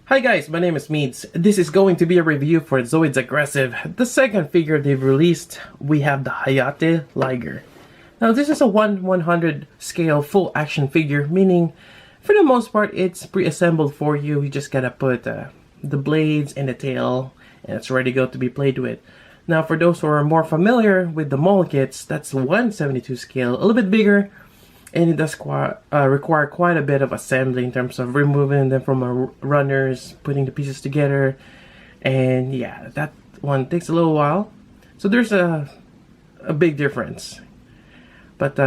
Hi guys, my name is Meads. This is going to be a review for Zoids Aggressive, the second figure they've released. We have the Hayate Liger. Now this is a 1/100 scale full action figure, meaning for the most part it's pre-assembled for you. You just gotta put the blades and the tail and it's ready to go to be played with. Now for those who are more familiar with the mold kits, that's 1/72 scale, a little bit bigger. And it does require quite a bit of assembly in terms of removing them from runners, putting the pieces together, and yeah, that one takes a little while. So there's a big difference. But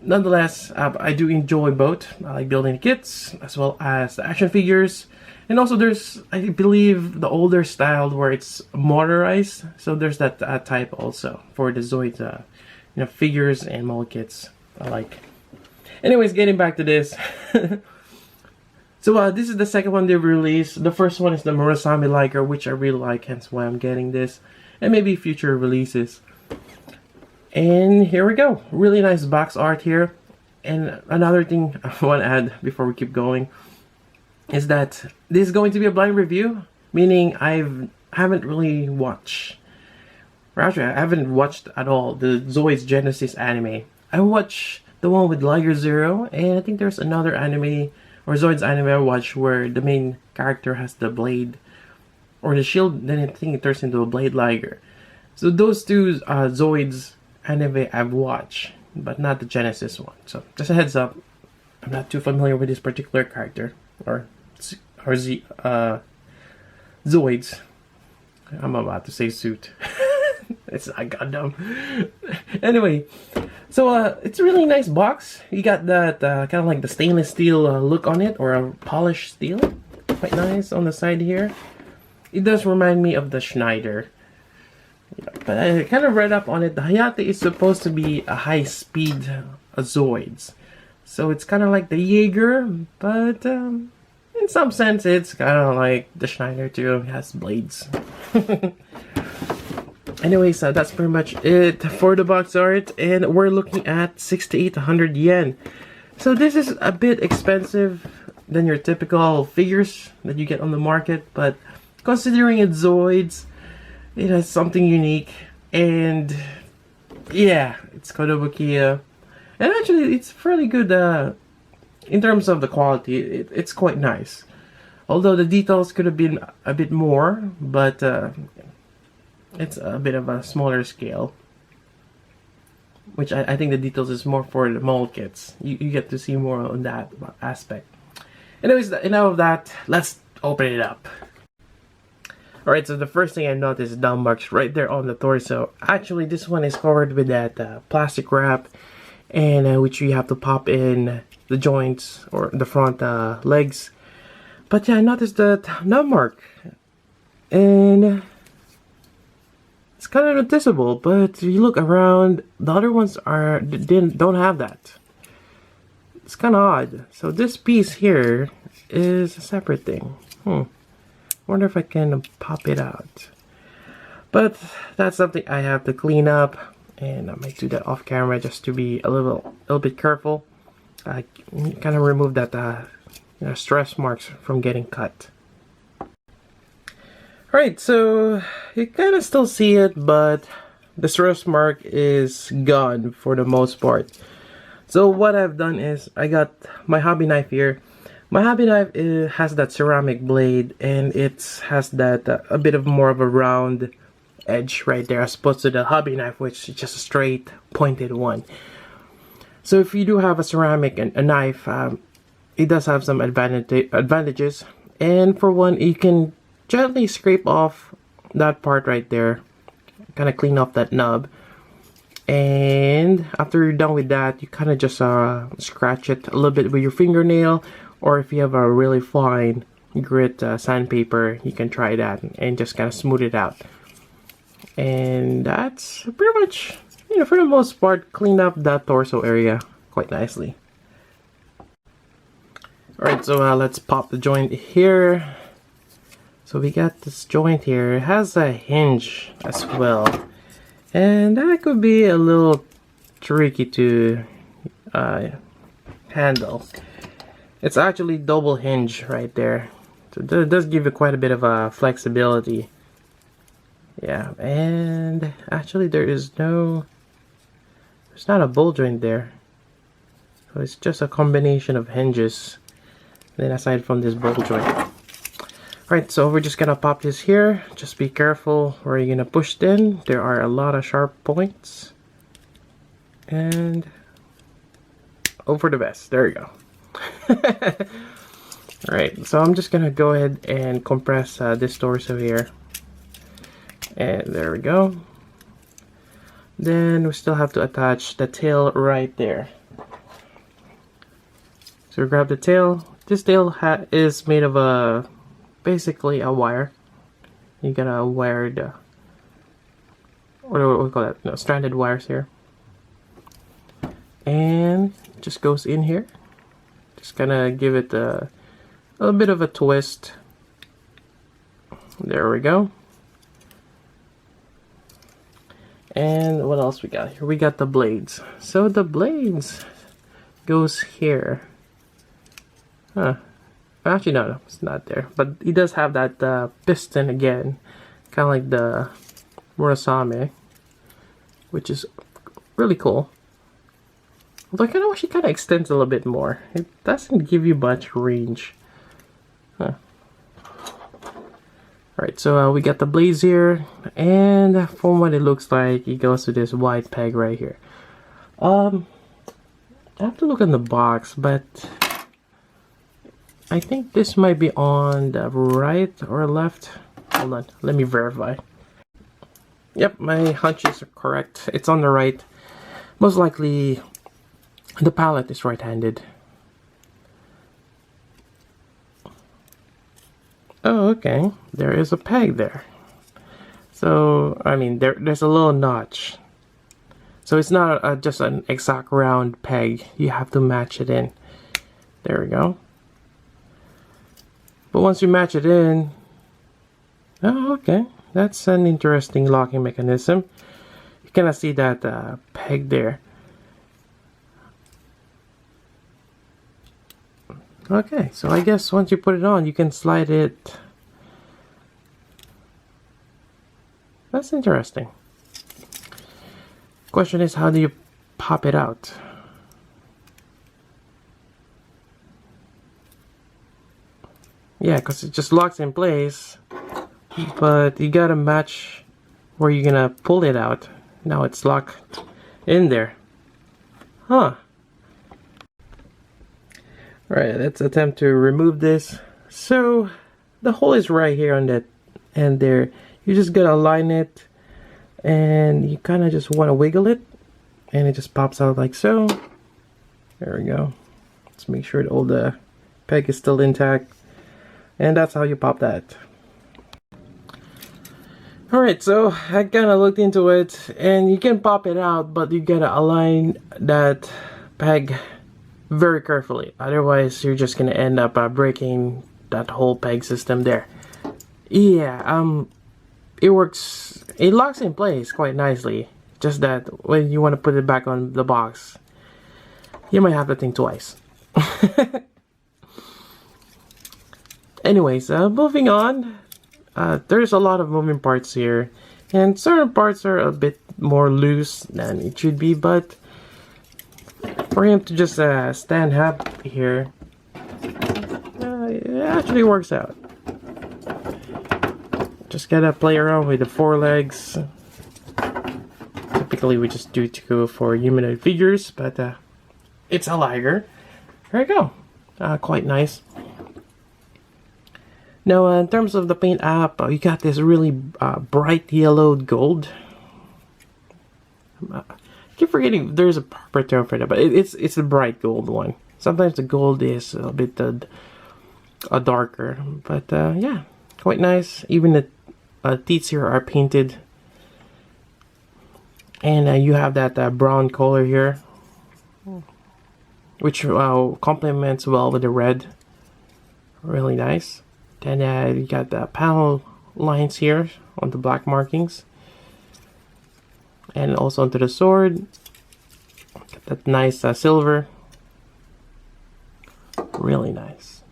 nonetheless, I do enjoy both. I like building kits as well as the action figures. And also there's, I believe, the older style where it's motorized. So there's that type also for the Zoids, figures and mold kits I like. Anyways, getting back to this. So this is the second one they've released. The first one is the Murasame Liger, which I really like, hence why I'm getting this. And maybe future releases. And here we go. Really nice box art here. And another thing I want to add before we keep going is that this is going to be a blind review. Meaning I haven't really watched, or actually I haven't watched at all the Zoids Genesis anime. I watched the one with Liger Zero, and I think there's another anime or Zoids anime I watched where the main character has the blade or the shield, then I think it turns into a blade Liger. So those two Zoids anime I've watched, but not the Genesis one. So just a heads up, I'm not too familiar with this particular character or Zoids. I'm about to say suit. It's not Gundam. Anyway, so it's a really nice box. You got that kind of like the stainless steel look on it, or a polished steel. Quite nice on the side here. It does remind me of the Schneider. Yeah, but I kind of read up on it. The Hayate is supposed to be a high-speed Zoids. So it's kind of like the Jaeger, but in some sense it's kind of like the Schneider too. It has blades. Anyways, that's pretty much it for the box art, and we're looking at 6,800 yen. So this is a bit expensive than your typical figures that you get on the market, but considering it's Zoids, it has something unique, and yeah, it's Kotobukiya. And actually, it's fairly good in terms of the quality. It's quite nice. Although the details could have been a bit more, but it's a bit of a smaller scale, which I think the details is more for the mold kits. You get to see more on that aspect. Anyways, enough of that. Let's open it up. Alright, so the first thing I noticed is the marks right there on the torso. Actually, this one is covered with that plastic wrap, and which you have to pop in the joints or the front legs. But yeah, I noticed that nub mark, and it's kind of noticeable, but if you look around, the other ones don't have that. It's kind of odd. So this piece here is a separate thing. Wonder if I can pop it out. But that's something I have to clean up, and I might do that off camera just to be a little bit careful. I kind of remove that stress marks from getting cut. Alright, so you kind of still see it, but the stress mark is gone for the most part. So what I've done is I got my hobby knife here. My hobby knife has that ceramic blade, and it has that a bit of more of a round edge right there, as opposed to the hobby knife, which is just a straight pointed one. So if you do have a ceramic and a knife, it does have some advantages. And for one, you can gently scrape off that part right there, kind of clean off that nub, and after you're done with that, you kind of just scratch it a little bit with your fingernail, or if you have a really fine grit sandpaper, you can try that and just kind of smooth it out. And that's pretty much, for the most part, cleaned up that torso area quite nicely. Alright, so let's pop the joint here. So we got this joint here. It has a hinge as well, and that could be a little tricky to handle. It's actually double hinge right there. So it does give you quite a bit of flexibility. Yeah, and actually there's not a ball joint there. So it's just a combination of hinges. Then aside from this ball joint. Alright, so we're just gonna pop this here. Just be careful where you're gonna push it in. There are a lot of sharp points. And over the best. There you go. Alright, so I'm just gonna go ahead and compress this torso here. And there we go. Then we still have to attach the tail right there. So grab the tail. This tail is made of basically a wire. You got a wired, what do we call that? No, stranded wires here. And just goes in here. Just gonna give it a little bit of a twist. There we go. And what else we got here? We got the blades. So the blades goes here. Huh. Actually, no, it's not there. But it does have that piston again. Kind of like the Murasame. Which is really cool. Although I kind of wish it kind of extends a little bit more. It doesn't give you much range. Huh. Alright, so we got the blades here, and from what it looks like, it goes to this wide peg right here. I have to look in the box, but I think this might be on the right or left. Hold on, let me verify. Yep, my hunches are correct. It's on the right. Most likely, the palette is right-handed. Oh, okay. There is a peg there. So, I mean, there's a little notch. So it's not just an exact round peg. You have to match it in. There we go. But once you match it in... Oh, okay. That's an interesting locking mechanism. You cannot see that peg there. Okay, so I guess once you put it on, you can slide it. That's interesting. Question is, how do you pop it out? Yeah, because it just locks in place, but you gotta match where you're gonna pull it out. Now it's locked in there. Huh. Alright, let's attempt to remove this. So, the hole is right here on that end there. You just gotta align it, and you kind of just want to wiggle it, and it just pops out like so. There we go. Let's make sure that all the peg is still intact, and that's how you pop that. Alright, so I kind of looked into it, and you can pop it out, but you gotta align that peg very carefully, otherwise you're just gonna end up breaking that whole peg system there. Yeah, it works, it locks in place quite nicely, just that when you want to put it back on the box, you might have to think twice. Anyways, moving on, there's a lot of moving parts here, and certain parts are a bit more loose than it should be, but for him to just stand up here, it actually works out. Just gotta play around with the forelegs. Typically we just do to go for humanoid figures, but it's a Liger. There you go. Quite nice. Now in terms of the paint app, you got this really bright yellowed gold. I keep forgetting there's a proper term for that, but it's the bright gold one. Sometimes the gold is a bit darker, but yeah, quite nice. Even the teeth here are painted, and you have that brown color here, which complements well with the red. Really nice. Then you got the panel lines here on the black markings, and also onto the sword. Got that nice silver. Really nice.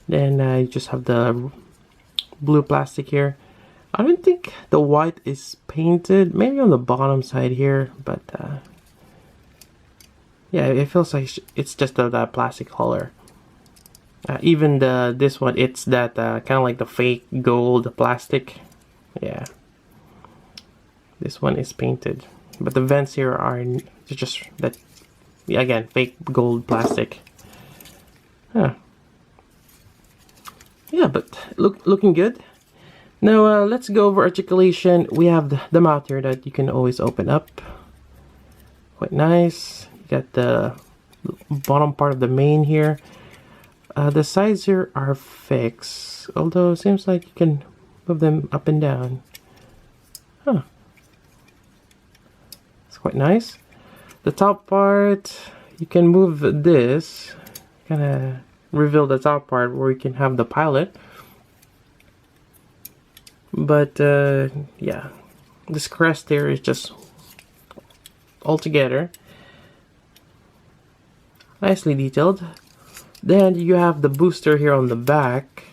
Then you just have the blue plastic here. I don't think the white is painted, maybe on the bottom side here, but yeah, it feels like it's just that plastic color. Even this one, it's that kind of like the fake gold plastic. Yeah, this one is painted, but the vents here are just that, yeah, again, fake gold plastic. Huh. Yeah, but looking good. Now let's go over articulation. We have the mouth here that you can always open up. Quite nice. You got the bottom part of the mane here. The sides here are fixed, although it seems like you can move them up and down. Huh. It's quite nice. The top part, you can move this, kind of reveal the top part where you can have the pilot. But yeah, this crest here is just all together. Nicely detailed. Then you have the booster here on the back,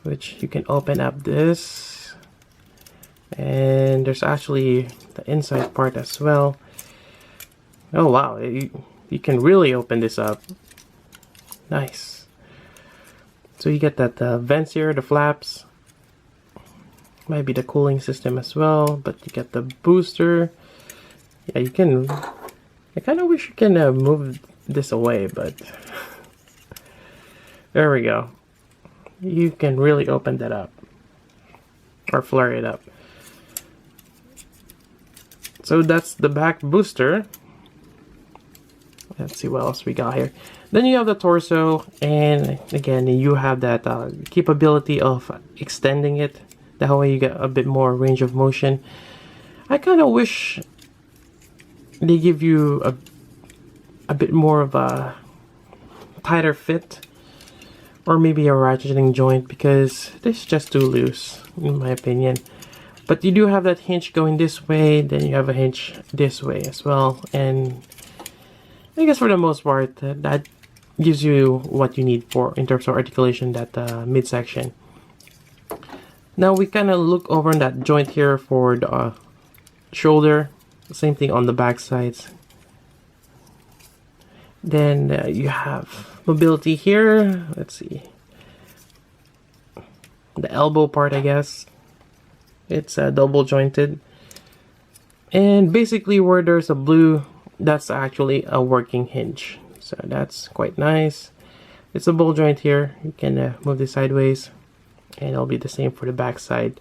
which you can open up this. And there's actually the inside part as well. Oh wow, you can really open this up. Nice. So you get that vents here, the flaps. Might be the cooling system as well, but you get the booster. Yeah, you can. I kind of wish you can move this away, but there we go. You can really open that up or flare it up. So that's the back booster. Let's see what else we got here. Then you have the torso, and again you have that capability of extending it. That way you get a bit more range of motion. I kind of wish they give you a bit more of a tighter fit, or maybe a ratcheting joint, because this is just too loose in my opinion. But you do have that hinge going this way, then you have a hinge this way as well, and I guess for the most part that gives you what you need for in terms of articulation, that midsection. Now we kind of look over on that joint here for the shoulder. Same thing on the back sides. Then you have mobility here. Let's see. The elbow part, I guess. It's double jointed. And basically where there's a blue, that's actually a working hinge. So that's quite nice. It's a ball joint here. You can move this sideways. And it'll be the same for the back side.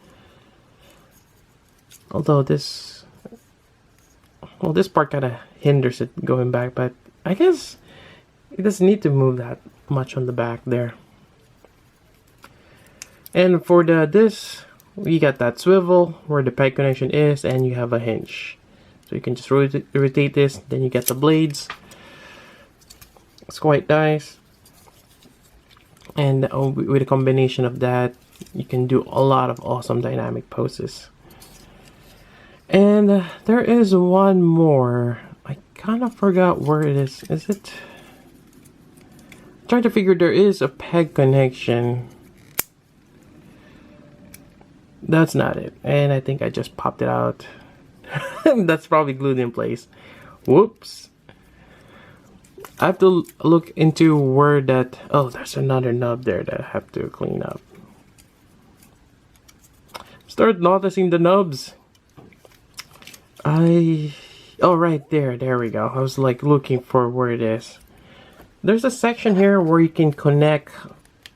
Although this, well, this part kind of hinders it going back, but I guess it doesn't need to move that much on the back there. And for this, we got that swivel where the peg connection is, and you have a hinge. So you can just rotate this, then you get the blades. It's quite nice. And with a combination of that, you can do a lot of awesome dynamic poses. And there is one more. I kind of forgot where it is. Is it? I'm trying to figure. There is a peg connection. That's not it. And I think I just popped it out. That's probably glued in place. Whoops. I have to look into where that... Oh, there's another nub there that I have to clean up. Start noticing the nubs. Oh, right there. There we go. I was like looking for where it is. There's a section here where you can connect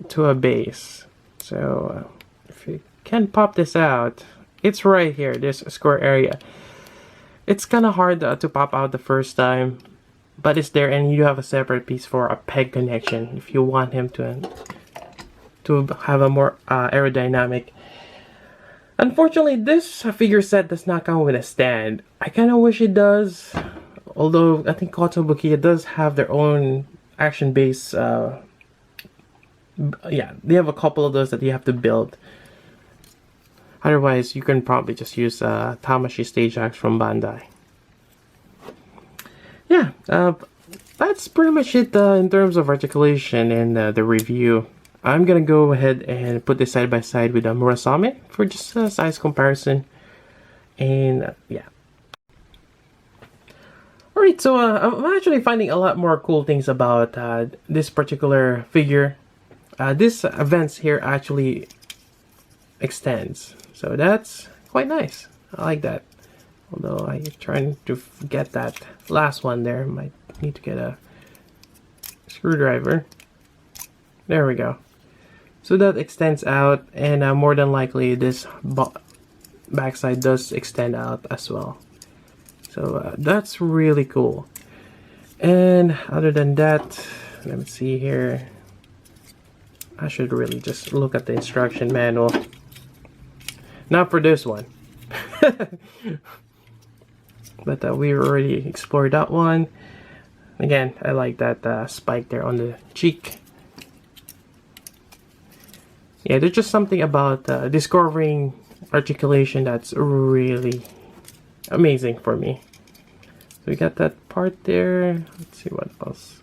to a base. So if you can pop this out, it's right here, this square area. It's kind of hard to pop out the first time, but it's there, and you have a separate piece for a peg connection if you want him to have a more aerodynamic. Unfortunately, this figure set does not come with a stand. I kind of wish it does, although I think Kotobukiya does have their own action base. Yeah, they have a couple of those that you have to build. Otherwise, you can probably just use Tamashi stage axe from Bandai. Yeah, that's pretty much it in terms of articulation and the review. I'm gonna go ahead and put this side by side with the Murasame for just a size comparison. And yeah. Alright, so I'm actually finding a lot more cool things about this particular figure. This events here actually extends, so that's quite nice. I like that. Although I'm trying to get that last one there, might need to get a screwdriver. There we go. So that extends out, and more than likely this backside does extend out as well. So that's really cool. And other than that, let me see here. I should really just look at the instruction manual. Not for this one. But we already explored that one. Again, I like that spike there on the cheek. Yeah, there's just something about discovering articulation that's really amazing for me. So we got that part there. Let's see what else.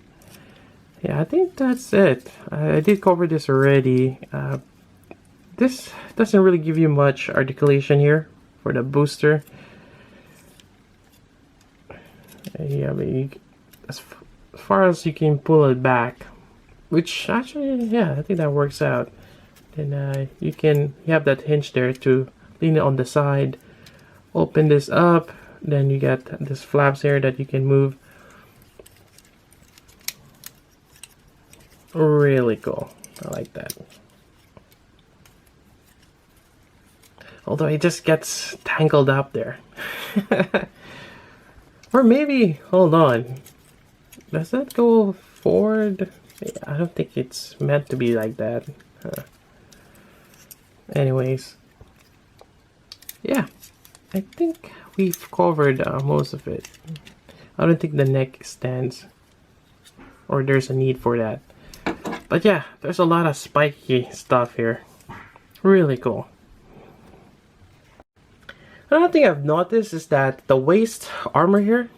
Yeah, I think that's it. I did cover this already. This doesn't really give you much articulation here for the booster. Yeah, but as far as you can pull it back, which actually, yeah, I think that works out. Then you have that hinge there to lean it on the side. Open this up, then you got this flaps here that you can move. Really cool. I like that. Although it just gets tangled up there. Or maybe, hold on. Does that go forward? Yeah, I don't think it's meant to be like that. Anyways. Yeah. I think we've covered most of it. I don't think the neck extends. Or there's a need for that. But yeah, there's a lot of spiky stuff here. Really cool. Another thing I've noticed is that the waist armor here,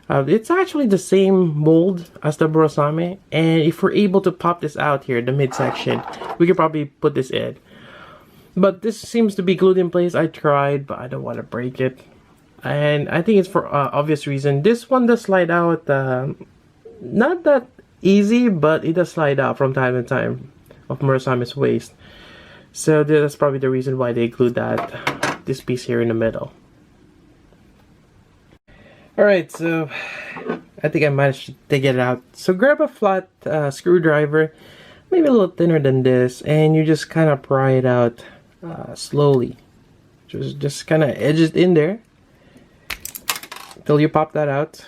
it's actually the same mold as the Murasame, and if we're able to pop this out here, the midsection, we could probably put this in. But this seems to be glued in place. I tried, but I don't want to break it. And I think it's for obvious reason. This one does slide out, not that easy, but it does slide out from time to time of Murasame's waist. So that's probably the reason why they glued this piece here in the middle. Alright, so I think I managed to get it out. So grab a flat screwdriver, maybe a little thinner than this, and you just kind of pry it out slowly. Just kind of edge it in there till you pop that out.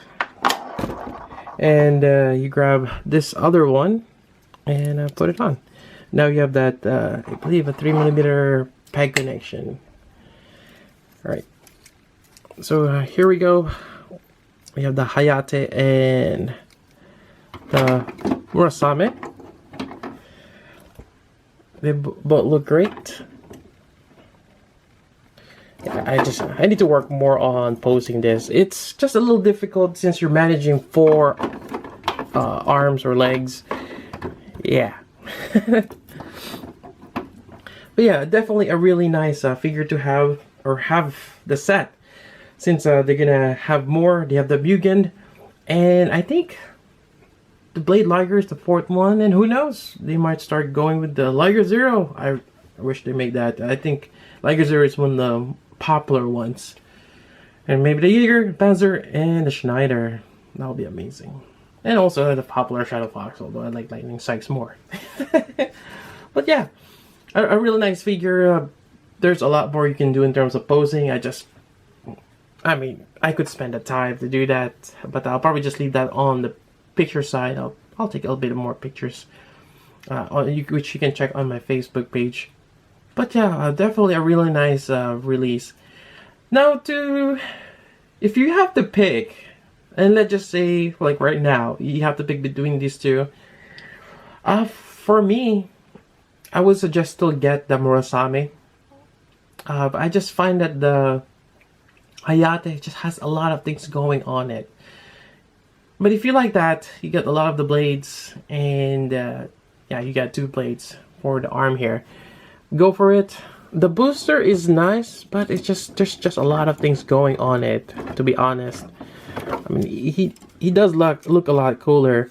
And you grab this other one and put it on. Now you have that, I believe, a 3mm peg connection. Alright, so here we go. We have the Hayate and the Murasame. They both look great. Yeah, I need to work more on posing this. It's just a little difficult since you're managing 4 arms or legs. Yeah. But yeah, definitely a really nice figure to have, or have the set, since they're gonna have more. They have the Mugen, and I think the Blade Liger is the 4th one, and who knows, they might start going with the Liger Zero. I wish they make that. I think Liger Zero is one of the popular ones, and maybe the Liger, Panzer, and the Schneider. That would be amazing. And also the popular Shadow Fox, although I like Lightning Strikes more. But yeah, a really nice figure. There's a lot more you can do in terms of posing. I mean, I could spend the time to do that, but I'll probably just leave that on the picture side. I'll take a little bit more pictures, which you can check on my Facebook page. But yeah, definitely a really nice release. Now, if you have to pick, and let's just say, like right now, you have to pick between these two. For me, I would suggest still get the Murasame. I just find that the Hayate just has a lot of things going on it. But if you like that, you get a lot of the blades, and yeah, you got 2 blades for the arm here. Go for it. The booster is nice, but it's just there's just a lot of things going on it, to be honest. I mean, he does look a lot cooler,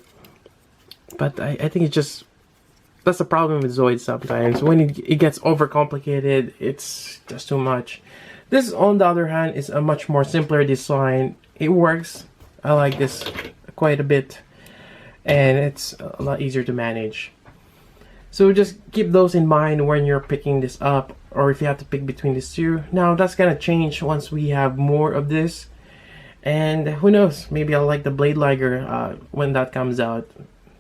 but I think it's just, that's the problem with Zoids sometimes. When it gets overcomplicated, it's just too much. This, on the other hand, is a much more simpler design. It works. I like this quite a bit, and it's a lot easier to manage. So just keep those in mind when you're picking this up, or if you have to pick between these two. Now that's gonna change once we have more of this, and who knows, maybe I'll like the Blade Liger when that comes out.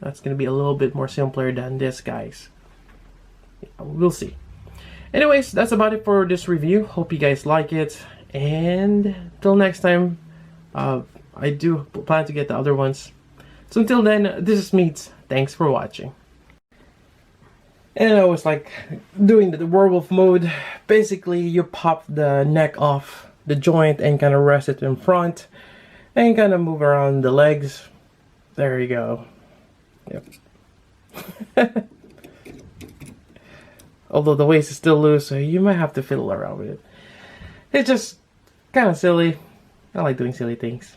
That's gonna be a little bit more simpler than this, guys. We'll see. Anyways, that's about it for this review. Hope you guys like it, and till next time, I do plan to get the other ones. So until then, this is Meats. Thanks for watching. And I was like doing the werewolf mode. Basically, you pop the neck off the joint and kind of rest it in front, and kind of move around the legs. There you go. Yep. Although the waist is still loose, so you might have to fiddle around with it. It's just kind of silly. I like doing silly things.